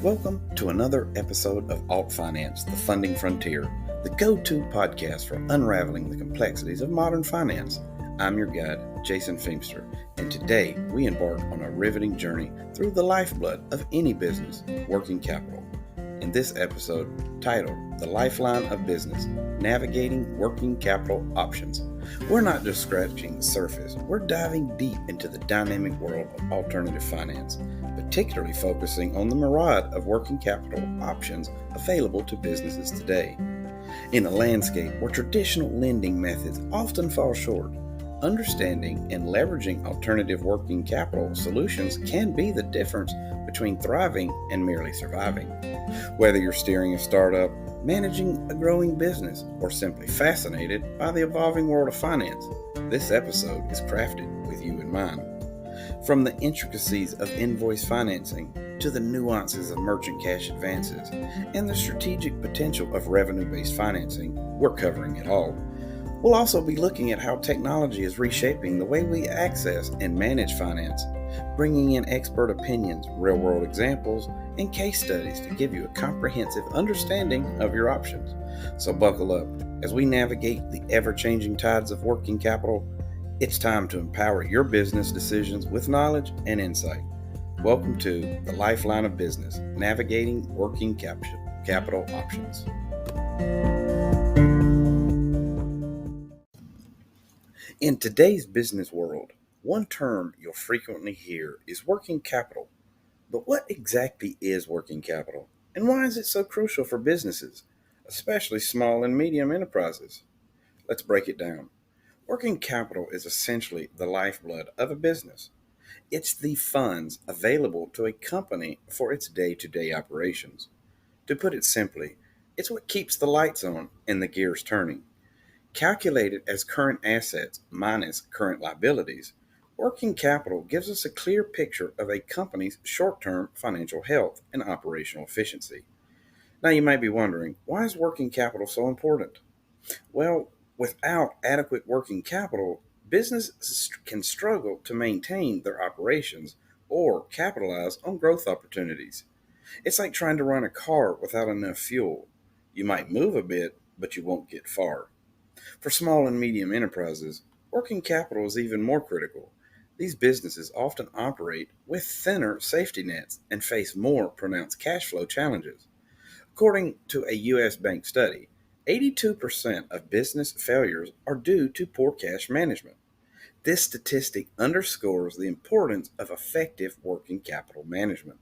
Welcome to another episode of AltFinance, the funding frontier, the go-to podcast for unraveling the complexities of modern finance. I'm your guide, Jason Feimster, and today we embark on a riveting journey through the lifeblood of any business, working capital. In this episode, titled The Lifeline of Business, Navigating Working Capital Options, we're not just scratching the surface, we're diving deep into the dynamic world of alternative finance, particularly focusing on the myriad of working capital options available to businesses today. In a landscape where traditional lending methods often fall short, understanding and leveraging alternative working capital solutions can be the difference between thriving and merely surviving. Whether you're steering a startup, managing a growing business, or simply fascinated by the evolving world of finance, this episode is crafted with you in mind. From the intricacies of invoice financing to the nuances of merchant cash advances and the strategic potential of revenue-based financing, we're covering it all. We'll also be looking at how technology is reshaping the way we access and manage finance, bringing in expert opinions, real-world examples, and case studies to give you a comprehensive understanding of your options. So buckle up as we navigate the ever-changing tides of working capital. It's time to empower your business decisions with knowledge and insight. Welcome to the Lifeline of Business, Navigating Working Capital Options. In today's business world, one term you'll frequently hear is working capital. But what exactly is working capital, and why is it so crucial for businesses, especially small and medium enterprises? Let's break it down. Working capital is essentially the lifeblood of a business. It's the funds available to a company for its day-to-day operations. To put it simply, it's what keeps the lights on and the gears turning. Calculated as current assets minus current liabilities, working capital gives us a clear picture of a company's short-term financial health and operational efficiency. Now you might be wondering, why is working capital so important? Well, without adequate working capital, businesses can struggle to maintain their operations or capitalize on growth opportunities. It's like trying to run a car without enough fuel. You might move a bit, but you won't get far. For small and medium enterprises, working capital is even more critical. These businesses often operate with thinner safety nets and face more pronounced cash flow challenges. According to a U.S. bank study, 82% of business failures are due to poor cash management. This statistic underscores the importance of effective working capital management.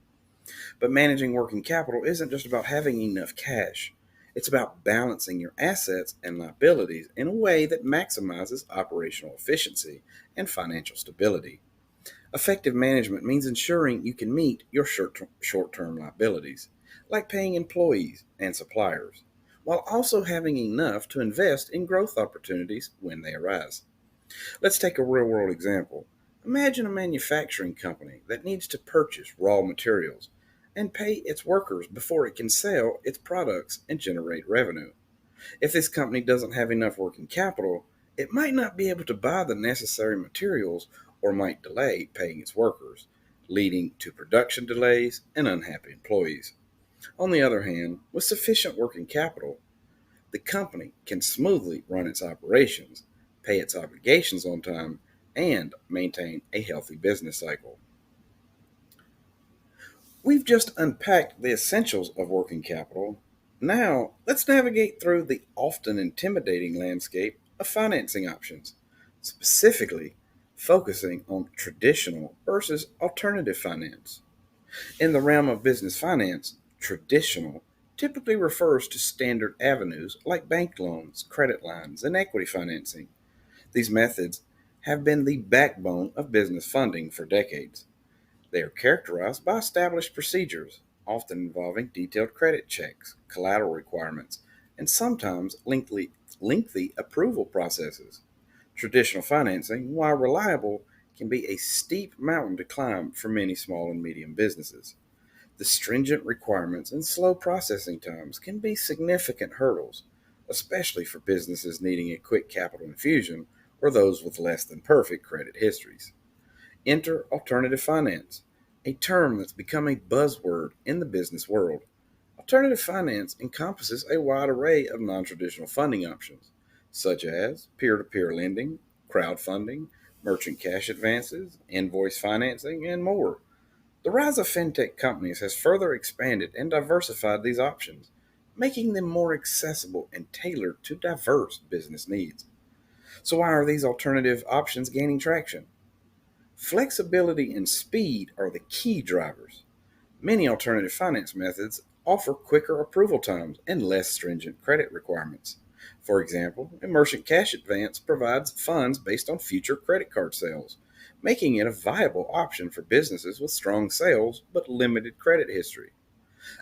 But managing working capital isn't just about having enough cash. It's about balancing your assets and liabilities in a way that maximizes operational efficiency and financial stability. Effective management means ensuring you can meet your short-term liabilities, like paying employees and suppliers, while also having enough to invest in growth opportunities when they arise. Let's take a real-world example. Imagine a manufacturing company that needs to purchase raw materials and pay its workers before it can sell its products and generate revenue. If this company doesn't have enough working capital, it might not be able to buy the necessary materials or might delay paying its workers, leading to production delays and unhappy employees. On the other hand, with sufficient working capital, the company can smoothly run its operations, pay its obligations on time, and maintain a healthy business cycle. We've just unpacked the essentials of working capital. Now, let's navigate through the often intimidating landscape of financing options, specifically focusing on traditional versus alternative finance. In the realm of business finance, traditional typically refers to standard avenues like bank loans, credit lines, and equity financing. These methods have been the backbone of business funding for decades. They are characterized by established procedures, often involving detailed credit checks, collateral requirements, and sometimes lengthy approval processes. Traditional financing, while reliable, can be a steep mountain to climb for many small and medium businesses. The stringent requirements and slow processing times can be significant hurdles, especially for businesses needing a quick capital infusion or those with less than perfect credit histories. Enter alternative finance. a term that's become a buzzword in the business world. Alternative finance encompasses a wide array of non traditional funding options, such as peer to peer lending, crowdfunding, merchant cash advances, invoice financing, and more. The rise of fintech companies has further expanded and diversified these options, making them more accessible and tailored to diverse business needs. So, why are these alternative options gaining traction? Flexibility and speed are the key drivers. Many alternative finance methods offer quicker approval times and less stringent credit requirements. For example, a merchant cash advance provides funds based on future credit card sales, making it a viable option for businesses with strong sales but limited credit history.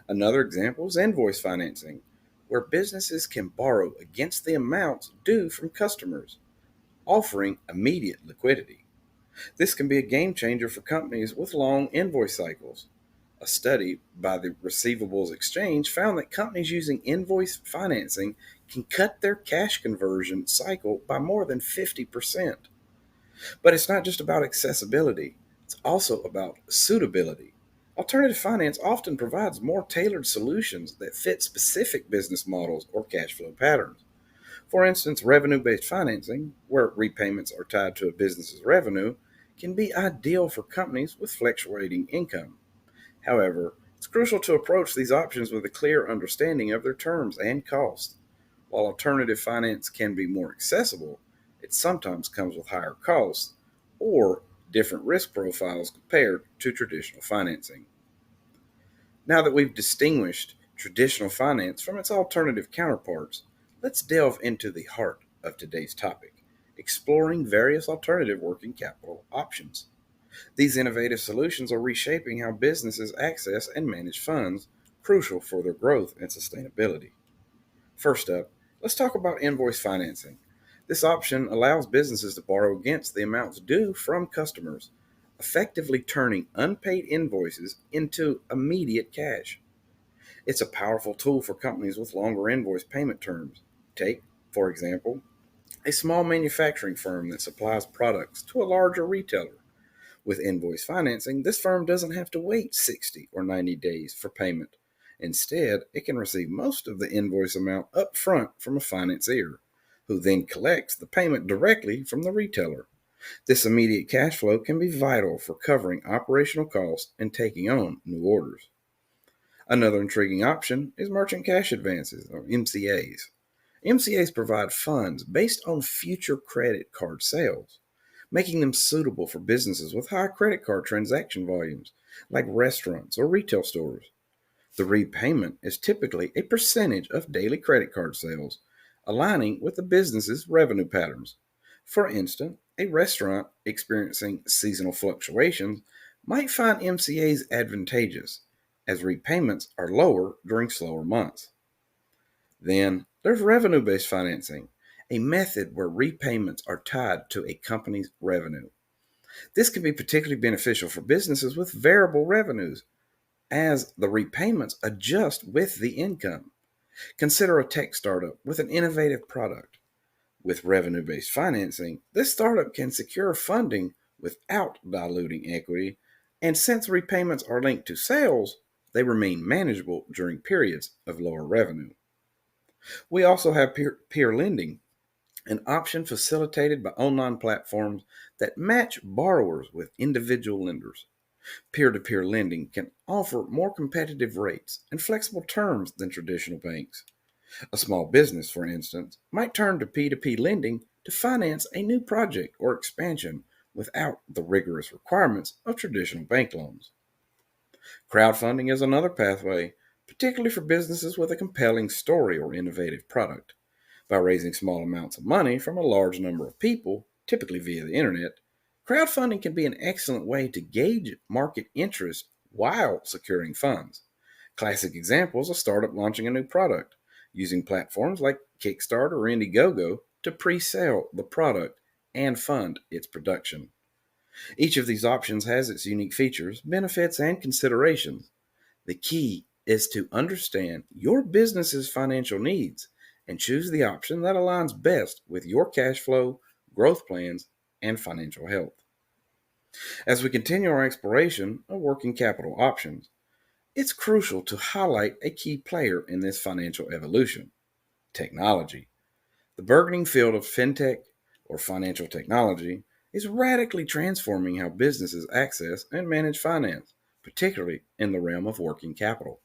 Another example is invoice financing, where businesses can borrow against the amounts due from customers, offering immediate liquidity. This can be a game changer for companies with long invoice cycles. A study by the Receivables Exchange found that companies using invoice financing can cut their cash conversion cycle by more than 50%. But it's not just about accessibility, it's also about suitability. Alternative finance often provides more tailored solutions that fit specific business models or cash flow patterns. For instance, revenue based financing, where repayments are tied to a business's revenue, can be ideal for companies with fluctuating income. However, it's crucial to approach these options with a clear understanding of their terms and costs. While alternative finance can be more accessible, it sometimes comes with higher costs or different risk profiles compared to traditional financing. Now that we've distinguished traditional finance from its alternative counterparts, let's delve into the heart of today's topic, exploring various alternative working capital options. These innovative solutions are reshaping how businesses access and manage funds, crucial for their growth and sustainability. First up, let's talk about invoice financing. This option allows businesses to borrow against the amounts due from customers, effectively turning unpaid invoices into immediate cash. It's a powerful tool for companies with longer invoice payment terms. Take, for example, a small manufacturing firm that supplies products to a larger retailer. With invoice financing, this firm doesn't have to wait 60 or 90 days for payment. Instead, it can receive most of the invoice amount up front from a financier, who then collects the payment directly from the retailer. This immediate cash flow can be vital for covering operational costs and taking on new orders. Another intriguing option is merchant cash advances, or MCAs. MCAs provide funds based on future credit card sales, making them suitable for businesses with high credit card transaction volumes, like restaurants or retail stores. The repayment is typically a percentage of daily credit card sales, aligning with the business's revenue patterns. For instance, a restaurant experiencing seasonal fluctuations might find MCAs advantageous, as repayments are lower during slower months. Then there's revenue based financing, a method where repayments are tied to a company's revenue. This can be particularly beneficial for businesses with variable revenues, as the repayments adjust with the income. Consider a tech startup with an innovative product. With revenue based financing, this startup can secure funding without diluting equity, and since repayments are linked to sales, they remain manageable during periods of lower revenue. We also have peer lending, an option facilitated by online platforms that match borrowers with individual lenders. Peer to peer lending can offer more competitive rates and flexible terms than traditional banks. A small business, for instance, might turn to P2P lending to finance a new project or expansion without the rigorous requirements of traditional bank loans. Crowdfunding is another pathway, particularly for businesses with a compelling story or innovative product. By raising small amounts of money from a large number of people, typically via the internet, crowdfunding can be an excellent way to gauge market interest while securing funds. Classic examples of startup launching a new product, using platforms like Kickstarter or Indiegogo to pre-sell the product and fund its production. Each of these options has its unique features, benefits, and considerations. The key is to understand your business's financial needs and choose the option that aligns best with your cash flow, growth plans, and financial health. As we continue our exploration of working capital options, it's crucial to highlight a key player in this financial evolution: technology. The burgeoning field of fintech, or financial technology, is radically transforming how businesses access and manage finance, particularly in the realm of working capital.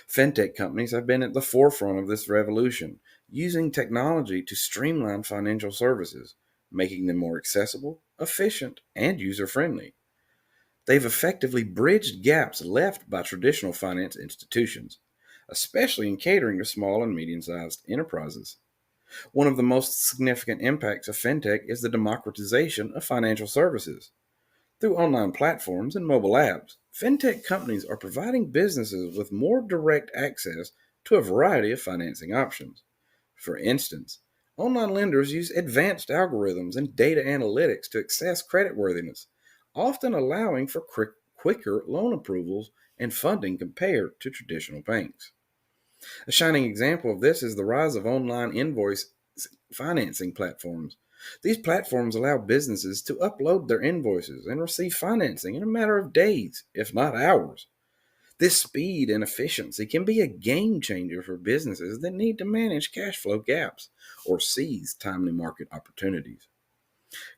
Fintech companies have been at the forefront of this revolution, using technology to streamline financial services, making them more accessible, efficient, and user friendly. They've effectively bridged gaps left by traditional finance institutions, especially in catering to small and medium sized enterprises. One of the most significant impacts of fintech is the democratization of financial services. Through online platforms and mobile apps, fintech companies are providing businesses with more direct access to a variety of financing options. For instance, online lenders use advanced algorithms and data analytics to assess creditworthiness, often allowing for quicker loan approvals and funding compared to traditional banks. A shining example of this is the rise of online invoice financing platforms. These platforms allow businesses to upload their invoices and receive financing in a matter of days, if not hours. This speed and efficiency can be a game changer for businesses that need to manage cash flow gaps or seize timely market opportunities.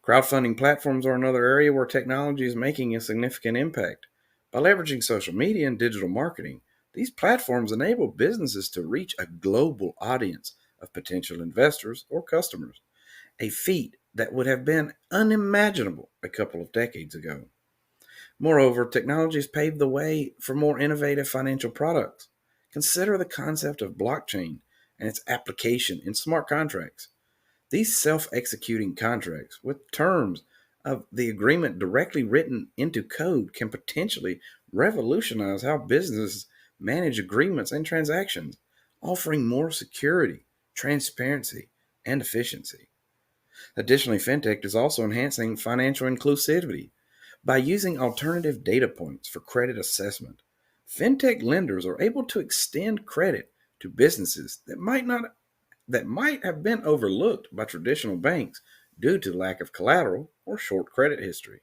Crowdfunding platforms are another area where technology is making a significant impact. By leveraging social media and digital marketing, these platforms enable businesses to reach a global audience of potential investors or customers, a feat that would have been unimaginable a couple of decades ago. Moreover, technology has paved the way for more innovative financial products. Consider the concept of blockchain and its application in smart contracts. These self executing contracts, with terms of the agreement directly written into code, can potentially revolutionize how businesses manage agreements and transactions, offering more security, transparency, and efficiency. Additionally, fintech is also enhancing financial inclusivity. By using alternative data points for credit assessment, fintech lenders are able to extend credit to businesses that might have been overlooked by traditional banks due to lack of collateral or short credit history.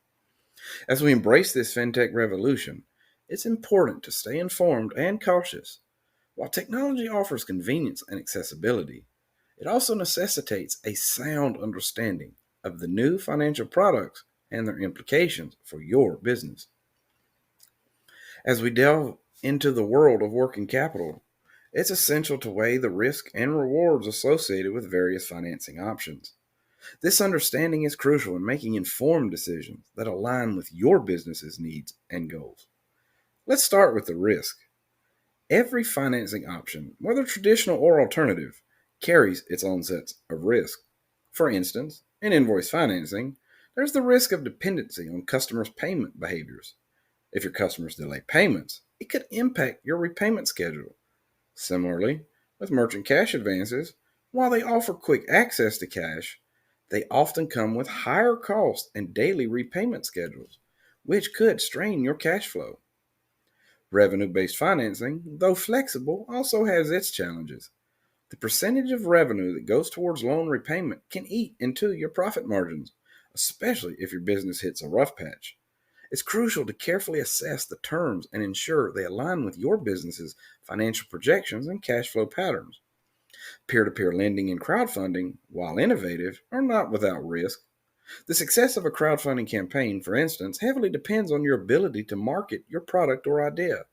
As we embrace this fintech revolution, it's important to stay informed and cautious. While technology offers convenience and accessibility, it also necessitates a sound understanding of the new financial products and their implications for your business. As we delve into the world of working capital, it's essential to weigh the risk and rewards associated with various financing options. This understanding is crucial in making informed decisions that align with your business's needs and goals. Let's start with the risk. Every financing option, whether traditional or alternative, carries its own sets of risk. For instance, in invoice financing, there's the risk of dependency on customers' payment behaviors. If your customers delay payments, it could impact your repayment schedule. Similarly, with merchant cash advances, while they offer quick access to cash, they often come with higher costs and daily repayment schedules, which could strain your cash flow. Revenue based financing, though flexible, also has its challenges. The percentage of revenue that goes towards loan repayment can eat into your profit margins, especially if your business hits a rough patch. It's crucial to carefully assess the terms and ensure they align with your business's financial projections and cash flow patterns. Peer to peer lending and crowdfunding, while innovative, are not without risk. The success of a crowdfunding campaign, for instance, heavily depends on your ability to market your product or idea.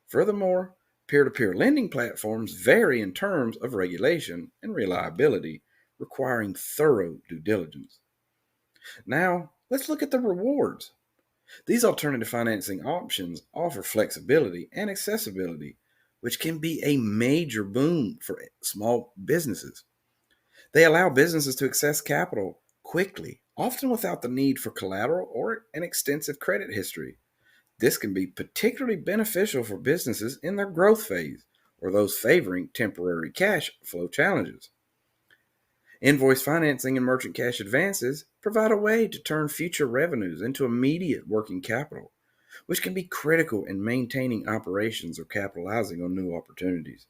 Furthermore, peer to peer lending platforms vary in terms of regulation and reliability, requiring thorough due diligence. Now, let's look at the rewards. These alternative financing options offer flexibility and accessibility, which can be a major boon for small businesses. They allow businesses to access capital quickly, often without the need for collateral or an extensive credit history. This can be particularly beneficial for businesses in their growth phase or those favoring temporary cash flow challenges. Invoice financing and merchant cash advances provide a way to turn future revenues into immediate working capital, which can be critical in maintaining operations or capitalizing on new opportunities.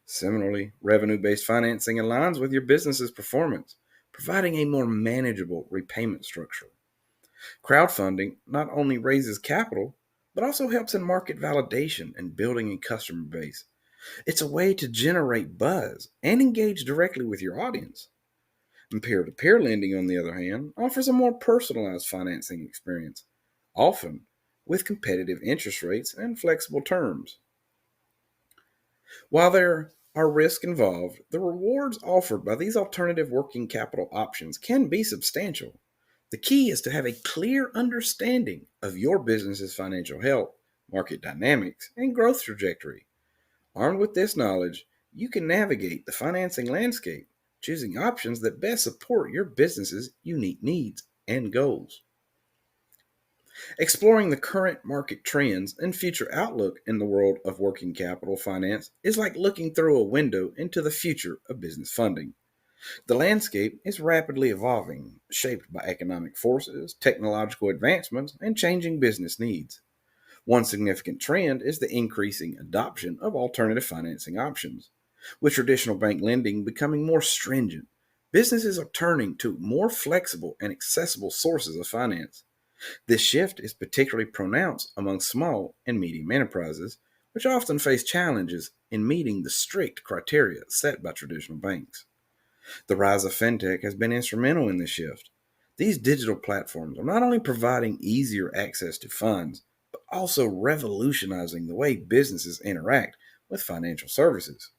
Similarly, revenue based financing aligns with your business's performance, providing a more manageable repayment structure. Crowdfunding not only raises capital, but also helps in market validation and building a customer base. It's a way to generate buzz and engage directly with your audience. And peer to peer lending, on the other hand, offers a more personalized financing experience, often with competitive interest rates and flexible terms. While there are risks involved, the rewards offered by these alternative working capital options can be substantial. The key is to have a clear understanding of your business's financial health, market dynamics, and growth trajectory. Armed with this knowledge, you can navigate the financing landscape, choosing options that best support your business's unique needs and goals. Exploring the current market trends and future outlook in the world of working capital finance is like looking through a window into the future of business funding. The landscape is rapidly evolving, shaped by economic forces, technological advancements, and changing business needs. One significant trend is the increasing adoption of alternative financing options. With traditional bank lending becoming more stringent, businesses are turning to more flexible and accessible sources of finance. This shift is particularly pronounced among small and medium enterprises, which often face challenges in meeting the strict criteria set by traditional banks. The rise of fintech has been instrumental in this shift. These digital platforms are not only providing easier access to funds, but also revolutionizing the way businesses interact with financial services.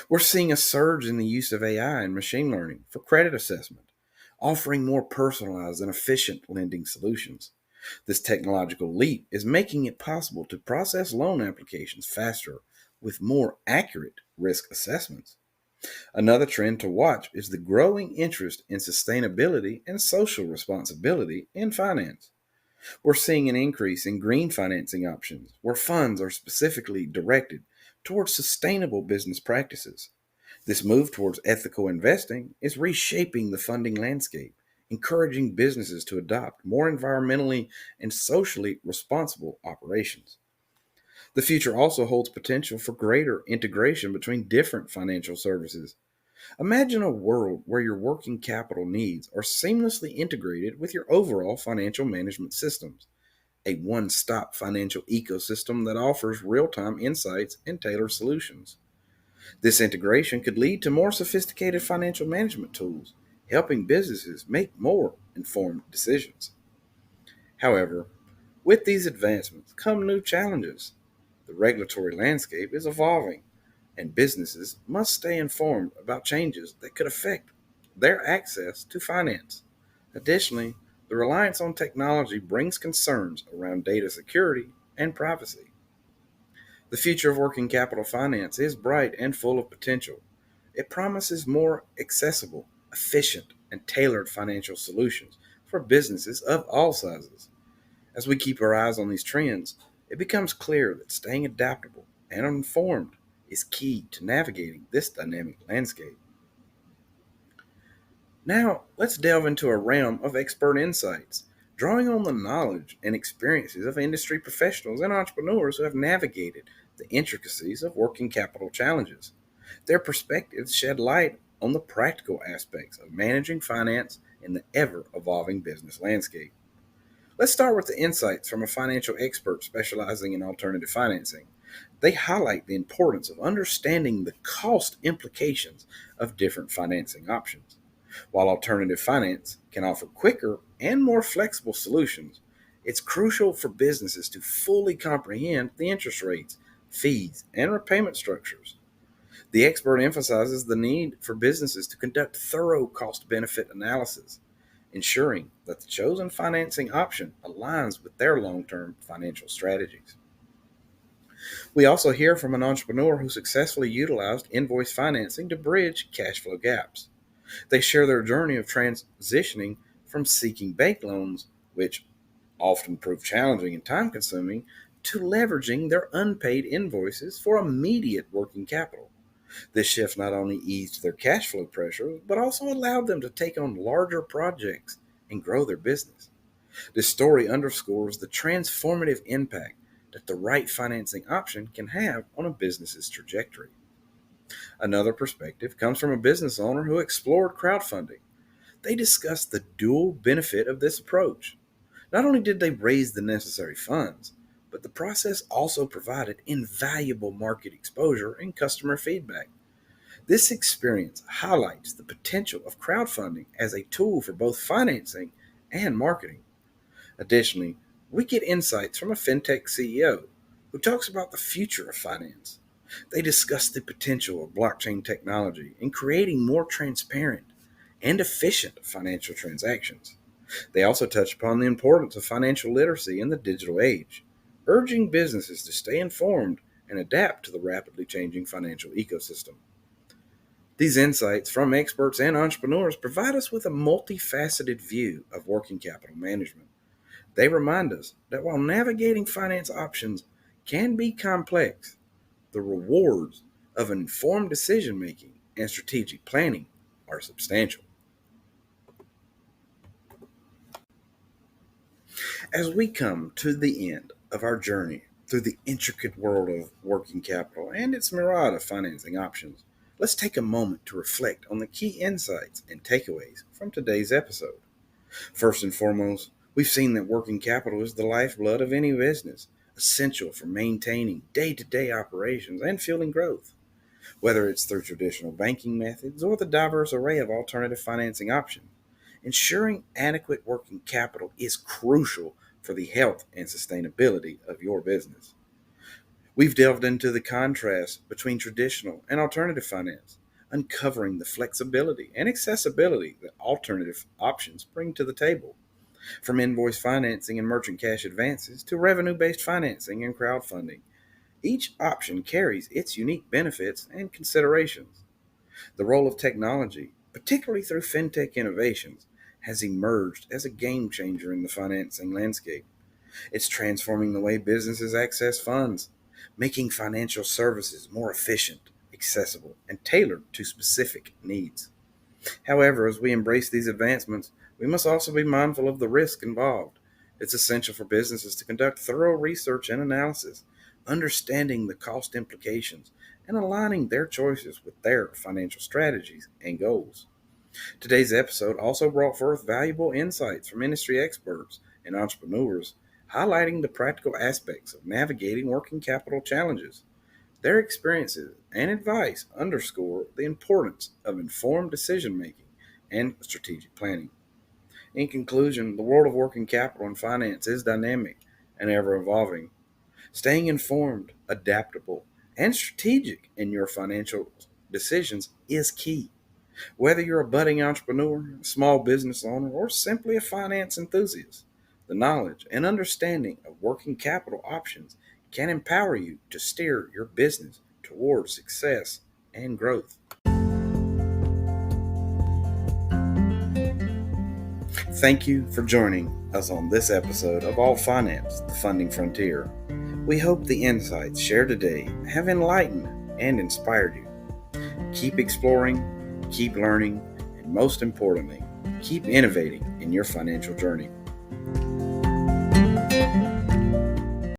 We're seeing a surge in the use of AI and machine learning for credit assessment, offering more personalized and efficient lending solutions. This technological leap is making it possible to process loan applications faster with more accurate risk assessments. Another trend to watch is the growing interest in sustainability and social responsibility in finance. We're seeing an increase in green financing options, where funds are specifically directed towards sustainable business practices. This move towards ethical investing is reshaping the funding landscape, encouraging businesses to adopt more environmentally and socially responsible operations. The future also holds potential for greater integration between different financial services. Imagine a world where your working capital needs are seamlessly integrated with your overall financial management systems, a one stop financial ecosystem that offers real time insights and tailored solutions. This integration could lead to more sophisticated financial management tools, helping businesses make more informed decisions. However, with these advancements come new challenges. The regulatory landscape is evolving, and businesses must stay informed about changes that could affect their access to finance. Additionally, the reliance on technology brings concerns around data security and privacy. The future of working capital finance is bright and full of potential. It promises more accessible, efficient, and tailored financial solutions for businesses of all sizes. As we keep our eyes on these trends, it becomes clear that staying adaptable and informed is key to navigating this dynamic landscape. Now, let's delve into a realm of expert insights, drawing on the knowledge and experiences of industry professionals and entrepreneurs who have navigated the intricacies of working capital challenges. Their perspectives shed light on the practical aspects of managing finance in the ever evolving business landscape. Let's start with the insights from a financial expert specializing in alternative financing. They highlight the importance of understanding the cost implications of different financing options. While alternative finance can offer quicker and more flexible solutions, it's crucial for businesses to fully comprehend the interest rates, fees, and repayment structures. The expert emphasizes the need for businesses to conduct thorough cost benefit analysis, ensuring that the chosen financing option aligns with their long term financial strategies. We also hear from an entrepreneur who successfully utilized invoice financing to bridge cash flow gaps. They share their journey of transitioning from seeking bank loans, which often prove challenging and time consuming, to leveraging their unpaid invoices for immediate working capital. This shift not only eased their cash flow pressure, but also allowed them to take on larger projects and grow their business. This story underscores the transformative impact that the right financing option can have on a business's trajectory. Another perspective comes from a business owner who explored crowdfunding. They discussed the dual benefit of this approach. Not only did they raise the necessary funds, but the process also provided invaluable market exposure and customer feedback. This experience highlights the potential of crowdfunding as a tool for both financing and marketing. Additionally, we get insights from a fintech CEO who talks about the future of finance. They discuss the potential of blockchain technology in creating more transparent and efficient financial transactions. They also touch upon the importance of financial literacy in the digital age, urging businesses to stay informed and adapt to the rapidly changing financial ecosystem. These insights from experts and entrepreneurs provide us with a multifaceted view of working capital management. They remind us that while navigating finance options can be complex, the rewards of informed decision making and strategic planning are substantial. As we come to the end of our journey through the intricate world of working capital and its myriad of financing options, let's take a moment to reflect on the key insights and takeaways from today's episode. First and foremost, we've seen that working capital is the lifeblood of any business, essential for maintaining day to day operations and fueling growth. Whether it's through traditional banking methods or the diverse array of alternative financing options, ensuring adequate working capital is crucial for the health and sustainability of your business. We've delved into the contrast between traditional and alternative finance, uncovering the flexibility and accessibility that alternative options bring to the table. From invoice financing and merchant cash advances to revenue based financing and crowdfunding, each option carries its unique benefits and considerations. The role of technology, particularly through fintech innovations, has emerged as a game changer in the financing landscape. It's transforming the way businesses access funds, making financial services more efficient, accessible, and tailored to specific needs. However, as we embrace these advancements, we must also be mindful of the risk involved. It's essential for businesses to conduct thorough research and analysis, understanding the cost implications, and aligning their choices with their financial strategies and goals. Today's episode also brought forth valuable insights from industry experts and entrepreneurs, highlighting the practical aspects of navigating working capital challenges. Their experiences and advice underscore the importance of informed decision making and strategic planning. In conclusion, the world of working capital and finance is dynamic and ever evolving. Staying informed, adaptable, and strategic in your financial decisions is key. Whether you're a budding entrepreneur, a small business owner, or simply a finance enthusiast, the knowledge and understanding of working capital options can empower you to steer your business towards success and growth. Thank you for joining us on this episode of AltFinance, the Funding Frontier. We hope the insights shared today have enlightened and inspired you. Keep exploring, keep learning, and most importantly, keep innovating in your financial journey.